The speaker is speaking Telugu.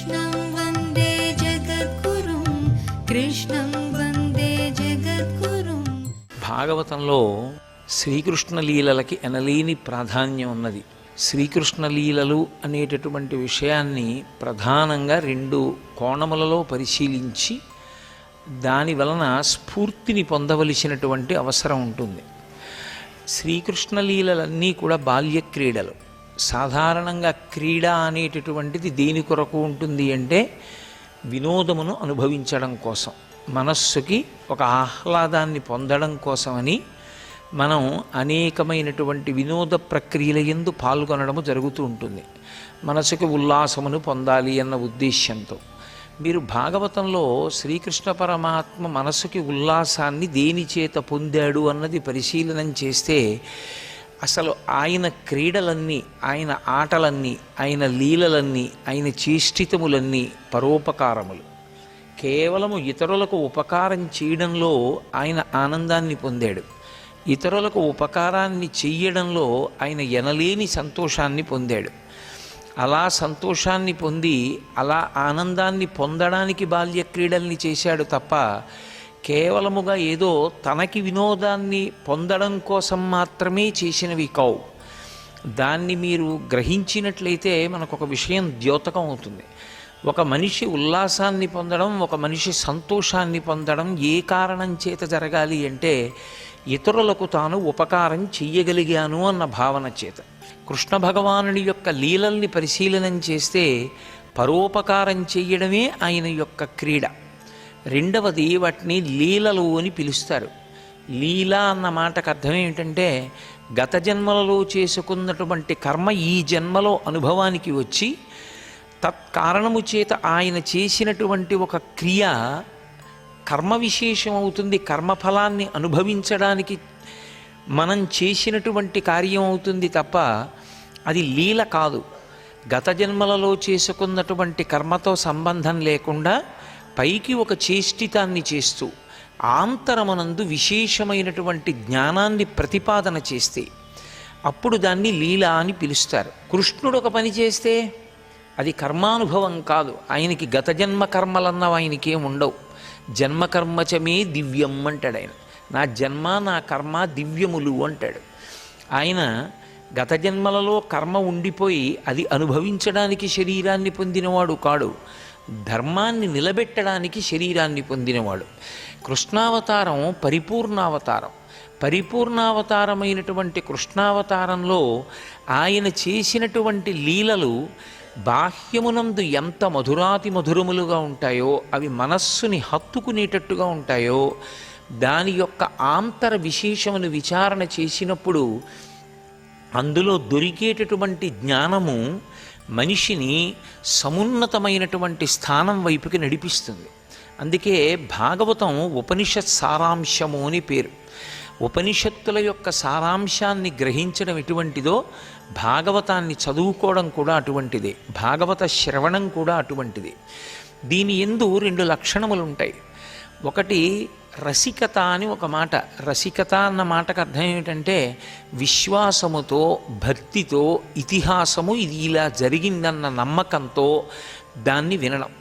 कृष्णं वन्दे जगद्गुरुं कृष्णं वन्दे जगद्गुरुं। భాగవతంలో శ్రీకృష్ణ లీలలకి ఎనలేని ప్రాధాన్యం ఉన్నది. శ్రీకృష్ణ లీలలు అనేటటువంటి విషయాన్ని ప్రధానంగా రెండు కోణములలో పరిశీలించి దాని వలన స్ఫూర్తిని పొందవలసినటువంటి అవసరం ఉంటుంది. శ్రీకృష్ణ లీలలన్నీ కూడా బాల్య క్రీడలు. సాధారణంగా క్రీడ అనేటటువంటిది దేని కొరకు ఉంటుంది అంటే వినోదమును అనుభవించడం కోసం, మనస్సుకి ఒక ఆహ్లాదాన్ని పొందడం కోసమని మనం అనేకమైనటువంటి వినోద ప్రక్రియల యందు పాల్గొనడము జరుగుతూ ఉంటుంది. మనసుకి ఉల్లాసమును పొందాలి అన్న ఉద్దేశ్యంతో. మీరు భాగవతంలో శ్రీకృష్ణ పరమాత్మ మనసుకి ఉల్లాసాన్ని దేని చేత పొందాడు అన్నది పరిశీలనం చేస్తే అసలు ఆయన క్రీడలన్నీ, ఆయన ఆటలన్నీ, ఆయన లీలలన్నీ, ఆయన చేష్టితములన్నీ పరోపకారములు. కేవలము ఇతరులకు ఉపకారం చేయడంలో ఆయన ఆనందాన్ని పొందాడు. ఇతరులకు ఉపకారాన్ని చెయ్యడంలో ఆయన ఎనలేని సంతోషాన్ని పొందాడు. అలా సంతోషాన్ని పొంది అలా ఆనందాన్ని పొందడానికి బాల్య క్రీడల్ని చేశాడు తప్ప కేవలముగా ఏదో తనకి వినోదాన్ని పొందడం కోసం మాత్రమే చేసినవి కావు. దాన్ని మీరు గ్రహించినట్లయితే మనకు ఒక విషయం ద్యోతకం అవుతుంది. ఒక మనిషి ఉల్లాసాన్ని పొందడం, ఒక మనిషి సంతోషాన్ని పొందడం ఏ కారణం చేత జరగాలి అంటే ఇతరులకు తాను ఉపకారం చెయ్యగలిగాను అన్న భావన చేత. కృష్ణ భగవానుని యొక్క లీలల్ని పరిశీలనం చేస్తే పరోపకారం చెయ్యడమే ఆయన యొక్క క్రీడ. రెండవది, వాటిని లీలలు అని పిలుస్తారు. లీల అన్న మాటకు అర్థం ఏమిటంటే గత జన్మలలో చేసుకున్నటువంటి కర్మ ఈ జన్మలో అనుభవానికి వచ్చి తత్కారణము చేత ఆయన చేసినటువంటి ఒక క్రియ కర్మ విశేషం అవుతుంది. కర్మఫలాన్ని అనుభవించడానికి మనం చేసినటువంటి కార్యం అవుతుంది తప్ప అది లీల కాదు. గత జన్మలలో చేసుకున్నటువంటి కర్మతో సంబంధం లేకుండా పైకి ఒక చేష్టితాన్ని చేస్తూ ఆంతరమునందు విశేషమైనటువంటి జ్ఞానాన్ని ప్రతిపాదన చేస్తే అప్పుడు దాన్ని లీల అని పిలుస్తారు. కృష్ణుడు ఒక పని చేస్తే అది కర్మానుభవం కాదు. ఆయనకి గత జన్మ కర్మలన్నవి ఆయనకేం ఉండవు. జన్మకర్మచమే దివ్యం అంటాడు ఆయన. నా జన్మ నా కర్మ దివ్యములు అంటాడు ఆయన. గత జన్మలలో కర్మ ఉండిపోయి అది అనుభవించడానికి శరీరాన్ని పొందినవాడు కాడు, ధర్మాన్ని నిలబెట్టడానికి శరీరాన్ని పొందినవాడు. కృష్ణావతారం పరిపూర్ణావతారం. పరిపూర్ణావతారమైనటువంటి కృష్ణావతారంలో ఆయన చేసినటువంటి లీలలు బాహ్యమునందు ఎంత మధురాతి మధురములుగా ఉంటాయో, అవి మనస్సుని హత్తుకునేటట్టుగా ఉంటాయో, దాని యొక్క ఆంతర విశేషమును విచారణ చేసినప్పుడు అందులో దొరికేటటువంటి జ్ఞానము మనిషిని సమున్నతమైనటువంటి స్థానం వైపుకి నడిపిస్తుంది. అందుకే భాగవతం ఉపనిషత్ సారాంశము అని పేరు. ఉపనిషత్తుల యొక్క సారాంశాన్ని గ్రహించడం ఎటువంటిదో భాగవతాన్ని చదువుకోవడం కూడా అటువంటిదే. భాగవత శ్రవణం కూడా అటువంటిదే. దీని యందు రెండు లక్షణములు ఉంటాయి. ఒకటి రసికత అని ఒక మాట. రసికత అన్న మాటకు అర్థం ఏమిటంటే విశ్వాసముతో, భక్తితో, ఇతిహాసము ఇది ఇలా జరిగిందన్న నమ్మకంతో దాన్ని వినడం.